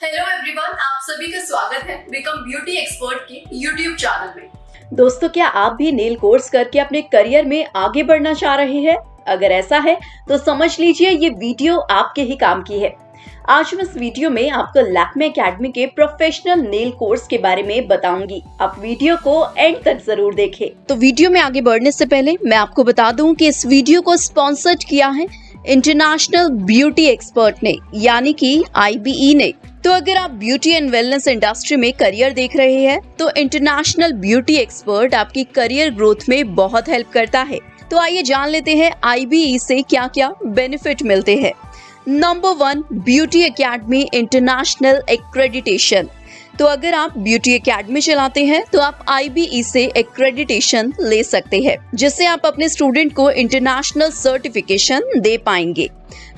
Hello everyone, आप सभी का स्वागत है बिकम ब्यूटी एक्सपर्ट के यूट्यूब चैनल में। दोस्तों, क्या आप भी नेल कोर्स करके अपने करियर में आगे बढ़ना चाह रहे हैं? अगर ऐसा है तो समझ लीजिए ये वीडियो आपके ही काम की है। आज मैं इस वीडियो में आपको लैक्मे एकेडमी के प्रोफेशनल नेल कोर्स के बारे में बताऊंगी। आप वीडियो को एंड तक जरूर देखें। तो वीडियो में आगे बढ़ने से पहले मैं आपको बता दूं कि इस वीडियो को स्पॉन्सर्ड किया है इंटरनेशनल ब्यूटी एक्सपर्ट ने, यानी कि IBE ने। तो अगर आप ब्यूटी एंड वेलनेस इंडस्ट्री में करियर देख रहे हैं तो इंटरनेशनल ब्यूटी एक्सपर्ट आपकी करियर ग्रोथ में बहुत हेल्प करता है। तो आइए जान लेते हैं IBE से क्या क्या बेनिफिट मिलते हैं। Number 1, beauty academy international accreditation. तो अगर आप ब्यूटी एकेडमी चलाते हैं तो आप IBE से एक्रेडिटेशन ले सकते हैं, जिससे आप अपने स्टूडेंट को इंटरनेशनल सर्टिफिकेशन दे पाएंगे।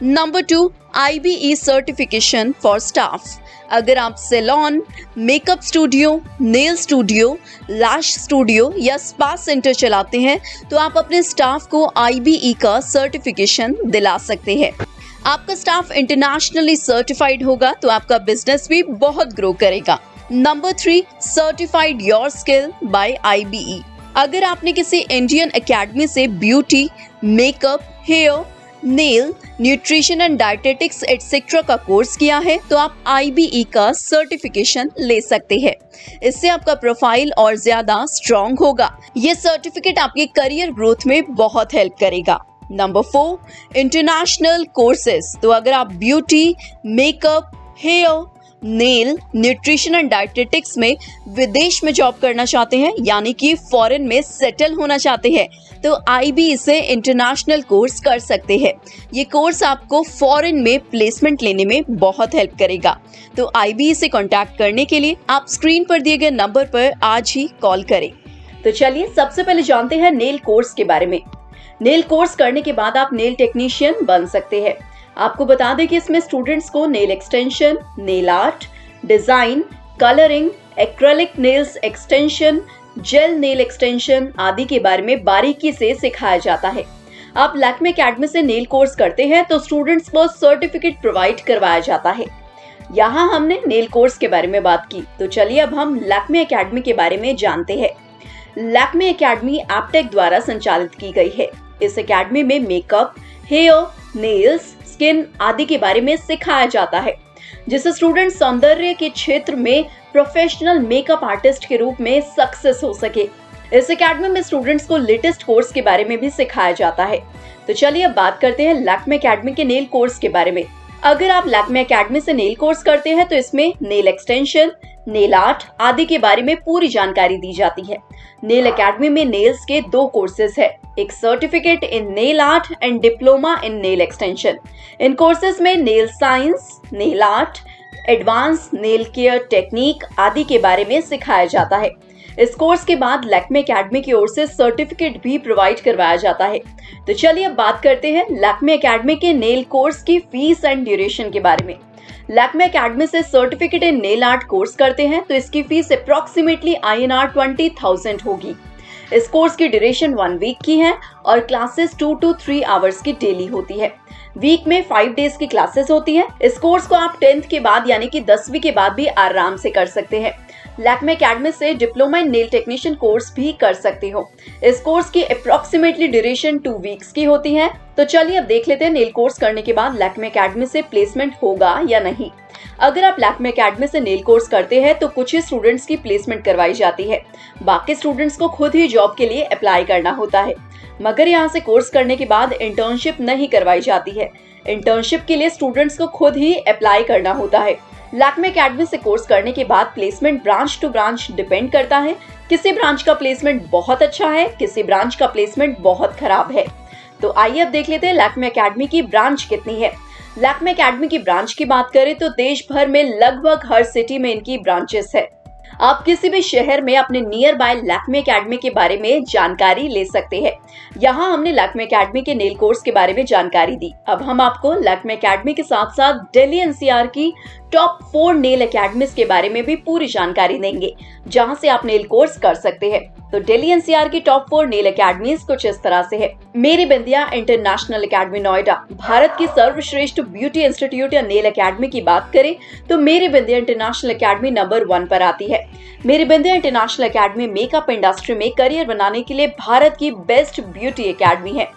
Number 2, IBE certification for staff. अगर आप salon, makeup studio, nail studio, lash studio या स्पा सेंटर चलाते हैं तो आप अपने स्टाफ को IBE का सर्टिफिकेशन दिला सकते हैं। आपका स्टाफ इंटरनेशनली सर्टिफाइड होगा तो आपका बिजनेस भी बहुत ग्रो करेगा। Number 3, certified your skill by IBE। अगर आपने किसी इंडियन एकेडमी से beauty, makeup, hair, nail, nutrition and dietetics etcetera का कोर्स किया है तो आप IBE का सर्टिफिकेशन ले सकते हैं। इससे आपका प्रोफाइल और ज्यादा स्ट्रॉन्ग होगा। ये सर्टिफिकेट आपके करियर ग्रोथ में बहुत हेल्प करेगा। Number 4, international courses. तो अगर आप beauty, makeup, hair, nail, nutrition and dietetics में विदेश में जॉब करना चाहते हैं, यानी कि फॉरेन में सेटल होना चाहते हैं, तो IBE से इंटरनेशनल कोर्स कर सकते हैं। ये कोर्स आपको फॉरेन में प्लेसमेंट लेने में बहुत हेल्प करेगा। तो IBE से कांटेक्ट करने के लिए आप स्क्रीन पर दिए गए नंबर पर आज ही कॉल करें। तो चलिए सबसे पहले जानते हैं नेल कोर्स के बारे में। नेल कोर्स करने के बाद आप नेल टेक्नीशियन बन सकते हैं। आपको बता दें कि इसमें स्टूडेंट्स को nail extension, nail art, design, colouring, acrylic nails extension, jail nail extension आदि के बारे में बारीकी से सिखाया जाता है। आप लैक्मे एकेडमी से नेल कोर्स करते हैं तो स्टूडेंट्स को सर्टिफिकेट प्रोवाइड करवाया जाता है। यहाँ हमने नेल कोर्स के बारे में बात की, तो चलिए अब हम लैक्मे एकेडमी के बारे में जानते हैं। लैक्मे एकेडमी एप्टेक द्वारा संचालित की गई है। इस एकेडमी में मेकअप, हेयर, नेल्स, स्किन आदि के बारे में सिखाया जाता है, जिससे स्टूडेंट सौंदर्य के क्षेत्र में प्रोफेशनल मेकअप आर्टिस्ट के रूप में सक्सेस हो सके। इस एकेडमी में स्टूडेंट्स को लेटेस्ट कोर्स के बारे में भी सिखाया जाता है। तो चलिए अब बात करते हैं लैक्मे एकेडमी के नेल कोर्स के बारे में। अगर आप लैक्मे एकेडमी से नेल कोर्स करते हैं तो इसमें नेल एक्सटेंशन, नेल आर्ट आदि के बारे में पूरी जानकारी दी जाती है। नेल एकेडमी में नेल्स के 2 कोर्सेज है, एक certificate in nail art and diploma in nail extension. इन कोर्सेज में nail science, nail art, advance nail care technique आदि के बारे में सिखाया जाता है। इस कोर्स के बाद लैक्मे एकेडमी की ओर से सर्टिफिकेट भी प्रोवाइड करवाया जाता है। तो चलिए अब बात करते हैं लैक्मे एकेडमी के नेल कोर्स की फीस एंड ड्यूरेशन के बारे में। लैक्मे एकेडमी से certificate in nail art course करते हैं तो इसकी फीस अप्रॉक्सीमेटली INR 20,000 होगी। इस कोर्स की ड्यूरेशन 1 वीक की है और क्लासेस 2 to 3 आवर्स की डेली होती है। वीक में 5 डेज की क्लासेस होती है। इस कोर्स को आप 10th के बाद यानी कि 10वीं के बाद भी आराम से कर सकते हैं। लैक्मे एकेडमी से diploma in nail technician course भी कर सकते हो। इस कोर्स की अप्रॉक्सीमेटली ड्यूरेशन 2 वीक्स की होती है। तो चलिए अब देख लेते हैं नेल कोर्स करने के बाद लैक्मे एकेडमी से प्लेसमेंट होगा या नहीं। अगर आप लैक्मे एकेडमी से नेल कोर्स करते हैं तो कुछ ही स्टूडेंट्स की प्लेसमेंट करवाई जाती है, बाकी स्टूडेंट्स को खुद ही जॉब के लिए अप्लाई करना होता है। मगर यहाँ से कोर्स करने के बाद इंटर्नशिप नहीं करवाई जाती है। इंटर्नशिप के लिए स्टूडेंट्स को खुद ही अप्लाई करना होता है। लैक्मे एकेडमी से कोर्स करने के बाद placement branch to branch depend करता है। किसी ब्रांच का प्लेसमेंट बहुत अच्छा है, किसी ब्रांच का प्लेसमेंट बहुत खराब है। तो आइए अब देख लेते हैं लैक्मे एकेडमी की ब्रांच कितनी है। लैक्मे एकेडमी की ब्रांच की बात करें तो देश भर में लगभग हर सिटी में इनकी ब्रांचेस है। आप किसी भी शहर में अपने नियर बाय लैक्मे एकेडमी के बारे में जानकारी ले सकते हैं। यहाँ हमने लैक्मे एकेडमी के नेल कोर्स के बारे में जानकारी दी। अब हम आपको लैक्मे एकेडमी के साथ साथ दिल्ली एनसीआर की टॉप 4 नेल एकेडमीज के बारे में भी पूरी जानकारी देंगे, जहां से आप नेल कोर्स कर सकते हैं। तो दिल्ली एनसीआर की टॉप 4 नेल एकेडमीज कुछ इस तरह से है। मेरी बिंदिया इंटरनेशनल एकेडमी नोएडा, भारत की सर्वश्रेष्ठ ब्यूटी इंस्टीट्यूट या नेल एकेडमी की बात करें तो मेरी बिंदिया इंटरनेशनल एकेडमी नंबर 1 पर आती है। मेरी Bindiya international academy makeup industry में करियर बनाने के लिए भारत की बेस्ट ब्यूटी एकेडमी है।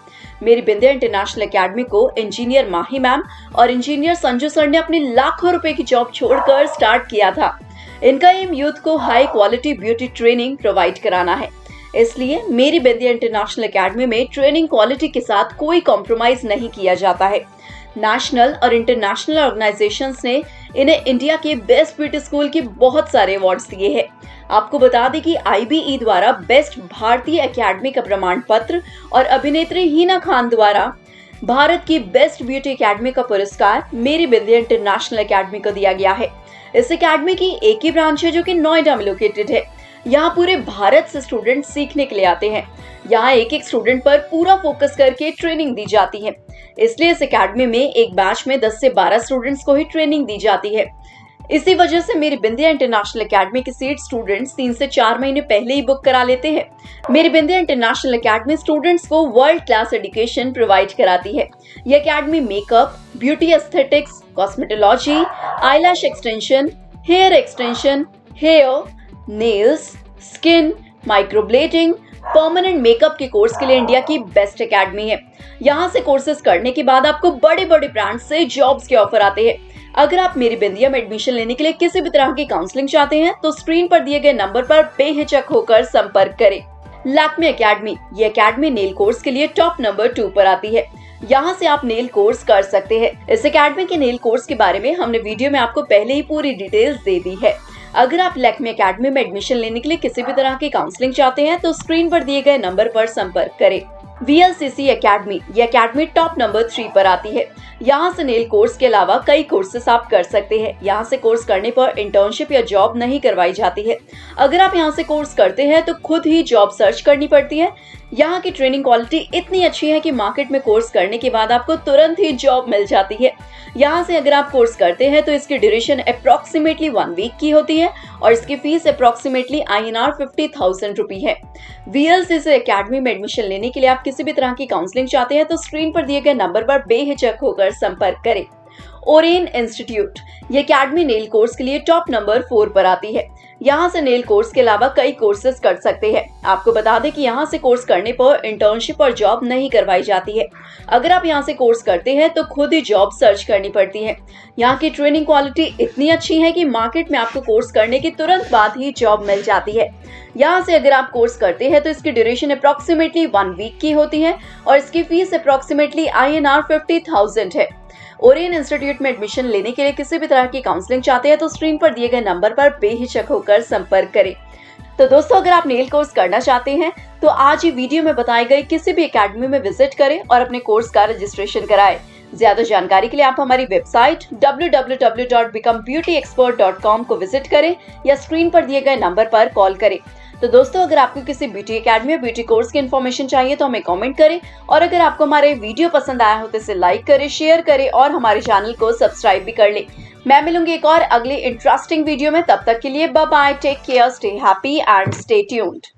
मेरी बिंदिया इंटरनेशनल एकेडमी को इंजीनियर माही मैम और इंजीनियर संजू सर ने अपनी लाखों रुपए की जॉब छोड़कर स्टार्ट किया था। इनका एम यूथ को high quality beauty training provide कराना है, इसलिए मेरी बिंदिया इंटरनेशनल एकेडमी में ट्रेनिंग क्वालिटी के साथ कोई कॉम्प्रोमाइज नहीं किया जाता है। नेशनल और इंटरनेशनल ऑर्गेनाइजेशंस ने इन्हें इंडिया के बेस्ट ब्यूटी स्कूल के बहुत सारे अवार्ड्स दिए हैं। आपको बता दें कि IBE द्वारा बेस्ट भारतीय एकेडमी का प्रमाण पत्र और अभिनेत्री हिना खान द्वारा भारत की बेस्ट ब्यूटी एकेडमी का पुरस्कार मेरी बिंदिया इंटरनेशनल एकेडमी को दिया गया है। इस एकेडमी की एक ही ब्रांच है जो कि नोएडा में लोकेटेड है। यहाँ पूरे भारत से स्टूडेंट सीखने के लिए आते हैं। यहाँ एक एक स्टूडेंट पर पूरा फोकस करके ट्रेनिंग दी जाती है, इसलिए इस एकेडमी में एक बैच में 10 से 12 स्टूडेंट्स को ही ट्रेनिंग दी जाती है। इसी वजह से मेरी बिंदिया इंटरनेशनल एकेडमी की सीट स्टूडेंट्स 3 से 4 महीने पहले ही बुक करा लेते हैं। मेरी बिंदिया इंटरनेशनल एकेडमी स्टूडेंट्स को वर्ल्ड क्लास एजुकेशन प्रोवाइड कराती है। ये academy makeup, beauty aesthetics, cosmetology, eyelash extension, hair extension, hair, nails, skin, microblading, permanent makeup के कोर्स के लिए इंडिया की बेस्ट एकेडमी है। यहाँ से कोर्सेज करने के बाद आपको बड़े बड़े ब्रांड से जॉब्स के ऑफर आते हैं। अगर आप मेरी बिंदिया में एडमिशन लेने के लिए किसी भी तरह की काउंसलिंग चाहते हैं तो स्क्रीन पर दिए गए नंबर पर बेहिचक होकर संपर्क करें। लैक्मे एकेडमी, ये एकेडमी नेल कोर्स के लिए टॉप नंबर 2 पर आती है। यहाँ से आप नेल कोर्स कर सकते हैं। इस एकेडमी के नेल कोर्स के बारे में हमने वीडियो में आपको पहले ही पूरी डिटेल्स दे दी है। अगर आप लैक्मे एकेडमी में एडमिशन लेने के लिए किसी भी तरह की काउंसलिंग चाहते हैं तो स्क्रीन पर दिए गए नंबर पर संपर्क करें। VLCC एकेडमी, ये एकेडमी टॉप नंबर 3 पर आती है। यहाँ से नेल कोर्स के अलावा कई कोर्सेस आप कर सकते हैं। यहाँ से कोर्स करने पर इंटर्नशिप या जॉब नहीं करवाई जाती है। अगर आप यहाँ से कोर्स करते हैं तो खुद ही जॉब सर्च करनी पड़ती है। यहाँ की ट्रेनिंग क्वालिटी इतनी अच्छी है कि मार्केट में कोर्स करने के बाद आपको तुरंत ही जॉब मिल जाती है। यहाँ से अगर आप कोर्स करते हैं तो इसकी ड्यूरेशन अप्रोक्सीमेटली 1 वीक की होती है और इसकी फीस अप्रोक्सीमेटली INR 50,000 रुपए है। VLCC एकेडमी में एडमिशन लेने के लिए आप किसी भी तरह की काउंसलिंग चाहते हैं तो स्क्रीन पर दिए गए नंबर पर बेहिचक होकर संपर्क करें। ओरेन इंस्टीट्यूट, ये एकेडमी नेल कोर्स के लिए टॉप नंबर 4 पर आती है। यहाँ से नेल कोर्स के अलावा कई कोर्सेज कर सकते हैं। आपको बता दें कि यहाँ से कोर्स करने पर इंटर्नशिप और जॉब नहीं करवाई जाती है। अगर आप यहाँ से कोर्स करते हैं तो खुद ही जॉब सर्च करनी पड़ती है। यहाँ की ट्रेनिंग क्वालिटी इतनी अच्छी है कि मार्केट में आपको कोर्स करने के तुरंत बाद ही जॉब मिल जाती है। यहाँ से अगर आप कोर्स करते हैं तो इसकी ड्यूरेशन अप्रोक्सीमेटली 1 वीक की होती है और इसकी फीस अप्रोक्सीमेटली INR 50,000 है। ओरेन इंस्टीट्यूट में एडमिशन लेने के लिए किसी भी तरह की काउंसलिंग चाहते हैं तो स्क्रीन पर दिए गए नंबर पर बेहिचक होकर संपर्क करें। तो दोस्तों, अगर आप नेल कोर्स करना चाहते हैं तो आज ही वीडियो में बताए गए किसी भी एकेडमी में विजिट करें और अपने कोर्स का रजिस्ट्रेशन कराएं। ज्यादा जानकारी के लिए आप हमारी वेबसाइट www.becomebeautyexpert.com को विजिट करें या स्क्रीन पर दिए गए नंबर पर कॉल करें। तो दोस्तों, अगर आपको किसी ब्यूटी एकेडमी या ब्यूटी कोर्स की इन्फॉर्मेशन चाहिए तो हमें कमेंट करें और अगर आपको हमारे वीडियो पसंद आया हो तो इसे लाइक करें, शेयर करें और हमारे चैनल को सब्सक्राइब भी कर लें। मैं मिलूंगी एक और अगले इंटरेस्टिंग वीडियो में। तब तक के लिए bye bye, take care, stay happy and stay tuned.